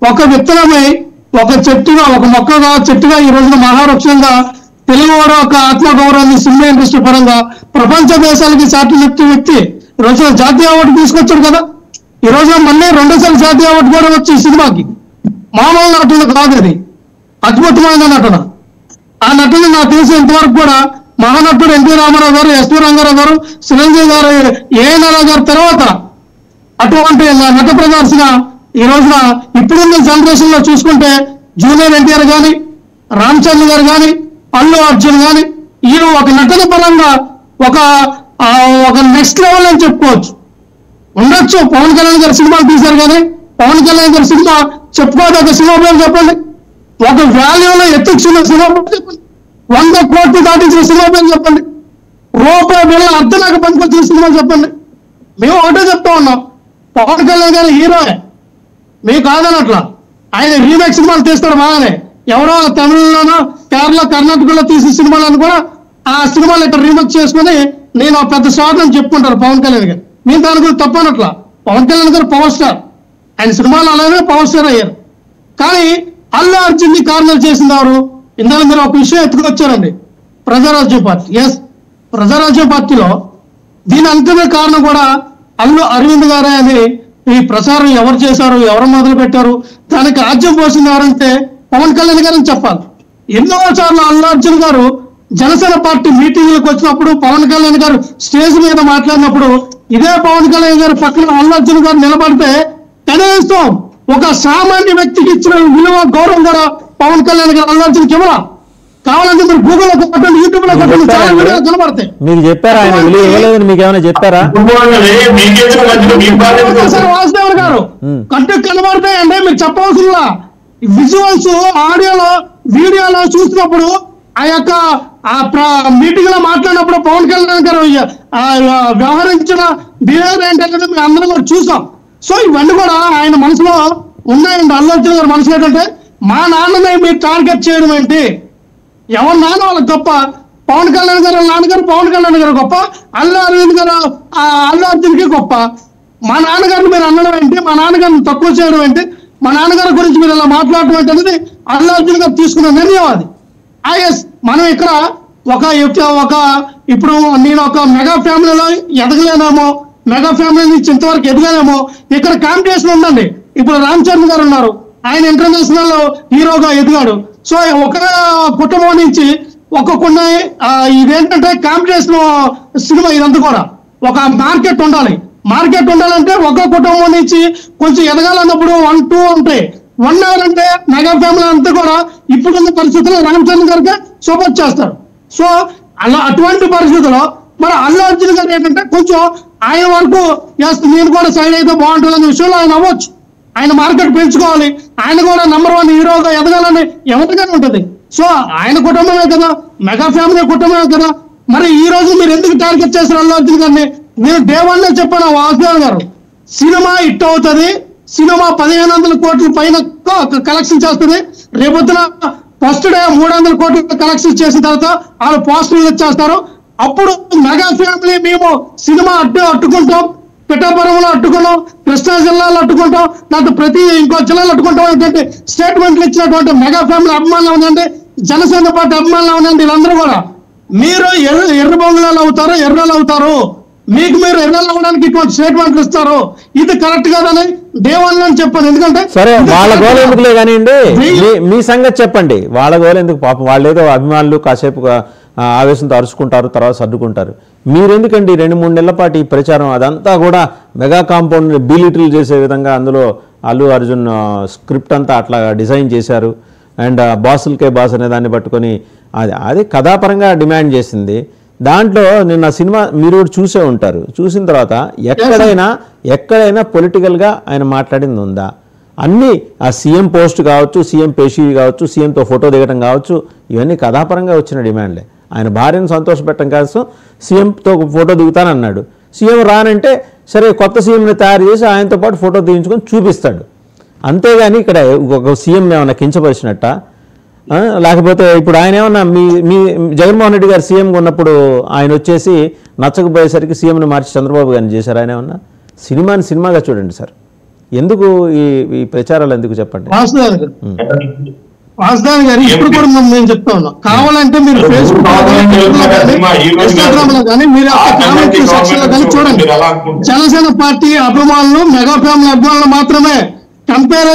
ఒక విత్తనమై ఒక చెట్టుగా, ఒక మొక్కగా, చెట్టుగా ఈ రోజున మహావృక్షంగా తెలుగువాడు ఒక ఆత్మగౌరవాన్ని సినిమా ఇండస్ట్రీ పరంగా ప్రపంచ దేశాలకి చాటి చెప్తూ వ్యక్తి ఈ రోజున జాతీయ అవార్డు తీసుకొచ్చాడు కదా. ఈ రోజున మళ్ళీ రెండోసారి జాతీయ అవార్డు కూడా వచ్చి ఈ సినిమాకి. మామూలు నటులు కాదు, అది అద్భుతమైన నటన. ఆ నటులు నాకు తెలిసి ఇంతవరకు కూడా మహానటుడు ఎన్టీ రామారావు గారు, ఎస్వి రంగారావు గారు, చిరంజీవి గారు, ఏఎన్ఆర్ గారు తర్వాత అటువంటి నట ప్రదర్శన ఈ రోజున ఇప్పుడున్న జనరేషన్ లో చూసుకుంటే జూనియర్ ఎన్టీఆర్ కానీ, రామ్ చరణ్ గారు కానీ, అల్లు అర్జున్ కానీ ఈ ఒక నటన పరంగా ఒక నెక్స్ట్ లెవెల్ అని చెప్పుకోవచ్చు. ఉండొచ్చు పవన్ కళ్యాణ్ గారు సినిమాలు తీశారు కానీ పవన్ కళ్యాణ్ గారి సినిమా చెప్పుకోదగ్గ సినిమా పేరు చెప్పండి. ఒక వాల్యూలో ఎత్తుకున్న సినిమా పేరు చెప్పండి. 100 కోట్లు దాటించిన సినిమా పేరు చెప్పండి. రూపాయి బిళ్ళ అర్ధనాక పనికొచ్చిన సినిమా చెప్పండి. మేము ఒకటే చెప్తా ఉన్నాం, పవన్ కళ్యాణ్ గారి హీరోయే, మీకు కాదనట్లా. ఆయన రీమేక్ సినిమాలు తీస్తారు బాగానే, ఎవరో తమిళలోనో కేరళ కర్ణాటకలో తీసిన సినిమాలను కూడా ఆ సినిమాలు ఇక్కడ రీమేక్ చేసుకుని నేను పెద్ద స్టార్ అని చెప్పుకుంటారు పవన్ కళ్యాణ్ గారు. నేను దాని గురించి తప్పనట్లా. పవన్ కళ్యాణ్ గారు పవర్ స్టార్, ఆయన సినిమాలు అలాగే పవర్ స్టార్ అయ్యారు. కానీ అల్లు అర్జున్ ని కార్నర్ చేసింది ఎవరు? ఇందులో మీరు ఒక విషయం ఎత్తుకొచ్చారండి, ప్రజారాజ్యం పార్టీ. ఎస్, ప్రజారాజ్యం పార్టీలో దీని అంతమే కారణం కూడా అల్లు అరవింద్ గారే అని ఈ ప్రచారం ఎవరు చేశారు, ఎవరు మొదలు పెట్టారు, దానికి ఆజ్యం పోసింది ఎవరంటే పవన్ కళ్యాణ్ గారు అని చెప్పాలి. ఎన్నో సార్లు అల్లు అర్జున్ గారు జనసేన పార్టీ మీటింగ్లకు వచ్చినప్పుడు, పవన్ కళ్యాణ్ గారు స్టేజ్ మీద మాట్లాడినప్పుడు ఇదే పవన్ కళ్యాణ్ గారు పక్కన అల్లు అర్జున్ గారు నిలబడితే కనీసం ఒక సామాన్య వ్యక్తికి ఇచ్చిన విలువ, గౌరవం కూడా పవన్ కళ్యాణ్ గారు అల్లు అర్జున్ కివరా. కావాలంటే మీరు గూగుల్లో కొట్టండి, యూట్యూబ్ లో కొట్టండి, చాలా వీడియోలు కనబడతాయి. మీకు చెప్పారా ఆయన విలువ ఇవ్వలేదని? మీకు ఏమైనా చెప్పారా? వాసుదేవన్ గారు కట్టు కనబడతాయండి, మీరు చెప్పవలసిందా? విజువల్స్ ఆడియోలో వీడియోలో చూసినప్పుడు ఆ యొక్క మీటింగ్ లో మాట్లాడినప్పుడు పవన్ కళ్యాణ్ గారు వ్యవహరించిన బిహేవియర్ ఏంటంటే మేము అందరం కూడా చూసాం. సో ఇవన్నీ కూడా ఆయన మనసులో ఉన్నాయండి. అల్లు అర్జున్ గారు మనసులో ఏంటంటే మా నాన్నని మీరు టార్గెట్ చేయడం ఏంటి? ఎవరి నాన్న వాళ్ళకి గొప్ప? పవన్ కళ్యాణ్ గారు నాన్నగారు పవన్ కళ్యాణ్ గారు గొప్ప, అల్లు అరవింద్ గారు అల్లు అర్జున్ కి గొప్ప. మా నాన్నగారిని మీరు అనడం ఏంటి? మా నాన్నగారిని తక్కువ చేయడం ఏంటి? మా నాన్నగారి గురించి మీరు ఇలా మాట్లాడటం ఏంటి అనేది అల్లు అర్జున్ గారు తీసుకున్న నిర్ణయం అది. ఎస్, మనం ఇక్కడ ఇప్పుడు నేను ఒక మెగా ఫ్యామిలీలో ఎదగలేనేమో, మెగా ఫ్యామిలీ నుంచి ఇంతవరకు ఎదగలేమో. ఇక్కడ కాంపిటీషన్ ఉందండి. ఇప్పుడు రామ్ చరణ్ గారు ఉన్నారు, ఆయన ఇంటర్నేషనల్ హీరోగా ఎదిగాడు. సో ఒక కుటుంబం నుంచి ఒక్కొక్క ఇదేంటంటే కాంపిటీషన్ సినిమా. ఇదంతా కూడా ఒక మార్కెట్ ఉండాలి. మార్కెట్ ఉండాలంటే ఒక కుటుంబం నుంచి కొంచెం ఎదగాలన్నప్పుడు 1, 2 ఉంటాయి. 1 ఎవరంటే మెగా ఫ్యామిలీ అంతా కూడా ఇప్పుడున్న పరిస్థితుల్లో రామ్ చరణ్ గారికి సపోర్ట్ చేస్తారు. సో అటువంటి పరిస్థితుల్లో మరి అల్లు అర్జున్ గారు ఏంటంటే కొంచెం ఆయన వరకు నేను కూడా సైడ్ అయితే బాగుంటుంది అనే విషయంలో ఆయన అవ్వచ్చు. ఆయన మార్కెట్ పెంచుకోవాలి, ఆయన కూడా నెంబర్ 1 హీరోగా ఎదగాలని ఎవరికైనా ఉంటుంది. సో ఆయన కుటుంబమే కదా, మెగా ఫ్యామిలీ కుటుంబమే కదా. మరి ఈ రోజు మీరు ఎందుకు టార్గెట్ చేస్తారు అల్లు అర్జున్ గారిని? నేను డే 1 చెప్పాను వాసుదేవ్ గారు, సినిమా హిట్ అవుతుంది, సినిమా 1500 కోట్ల పైన కలెక్షన్ చేస్తుంది. రేపొద్దున ఫస్ట్ డే 300 కోట్ల కలెక్షన్ చేసిన తర్వాత వాళ్ళు పోస్ట్ రిలీజ్ చేస్తారు. అప్పుడు మెగా ఫ్యామిలీ మేము సినిమా అట్టుకుంటాం, పిఠాపురంలో అట్టుకున్నాం, కృష్ణా జిల్లాలో అట్టుకుంటాం, దాంతో ప్రతి ఇంకో జిల్లాలో అట్టుకుంటాం అనేటువంటి స్టేట్మెంట్లు ఇచ్చినటువంటి మెగా ఫ్యామిలీ అభిమానులు ఉందండి, జనసేన పార్టీ అభిమానులు ఉందండి. వీళ్ళందరూ కూడా మీరు ఎర్ర బొంగులాలు అవుతారు, ఎర్రలు అవుతారు, మీకు మీరు ఎర్రలు అవ్వడానికి ఇటువంటి స్టేట్మెంట్లు ఇస్తారు. ఇది కరెక్ట్ కాదని డే 1 అని చెప్పాను. ఎందుకంటే సరే వాళ్ళ గోల్ ఎందుకులే కానివ్వండి, మీ సంగతి చెప్పండి. వాళ్ళ గోల్ ఎందుకు? పాపం వాళ్ళు ఏదో అభిమానులు కాసేపు ఆవేశంతో అరుచుకుంటారు, తర్వాత సర్దుకుంటారు. మీరెందుకండి 2-3 నెలల పాటు ఈ ప్రచారం అదంతా కూడా మెగా కాంపౌండ్ బీలిటిల్ చేసే విధంగా అందులో అల్లు అర్జున్ స్క్రిప్ట్ అంతా అట్లా డిజైన్ చేశారు. అండ్ బాసులకే బాస్ అనే దాన్ని పట్టుకొని అది కథాపరంగా డిమాండ్ చేసింది. దాంట్లో నిన్న సినిమా మీరు కూడా చూసే ఉంటారు. చూసిన తర్వాత ఎక్కడైనా పొలిటికల్గా ఆయన మాట్లాడింది ఉందా? అన్నీ ఆ సీఎం పోస్ట్ కావచ్చు, సీఎం పేషీ కావచ్చు, సీఎంతో ఫోటో దిగడం కావచ్చు, ఇవన్నీ కథాపరంగా వచ్చిన డిమాండ్లే. ఆయన భార్యను సంతోషపెట్టడం కోసం సీఎంతో ఫోటో దిగుతానన్నాడు. సీఎం రానంటే సరే కొత్త సీఎంని తయారు చేసి ఆయనతో పాటు ఫోటో దిగించుకొని చూపిస్తాడు. అంతేగాని ఇక్కడ ఒక సీఎం ఏమన్నా కించపరిచినట్ట? లేకపోతే ఇప్పుడు ఆయన ఏమన్నా మీ జగన్మోహన్ రెడ్డి గారు సీఎంగా ఉన్నప్పుడు ఆయన వచ్చేసి నచ్చకపోయేసరికి సీఎంని మార్చి చంద్రబాబు గారిని చేశారు. ఆయన ఏమన్నా సినిమాగా చూడండి సార్. ఎందుకు ఈ ప్రచారాలు ఎందుకు చెప్పండి? వాసుదేవ్ గారు ఇప్పుడు కూడా మేము చెప్తా ఉన్నాం, కావాలంటే మీరు ఫేస్బుక్ ఇన్స్టాగ్రామ్ లో కానీ మీరు కామెంట్ సెక్షన్ లో కానీ చూడండి, జనసేన పార్టీ అభిమానులు మెగా ఫ్యామిలీ అభిమానులు మాత్రమే కంపేర్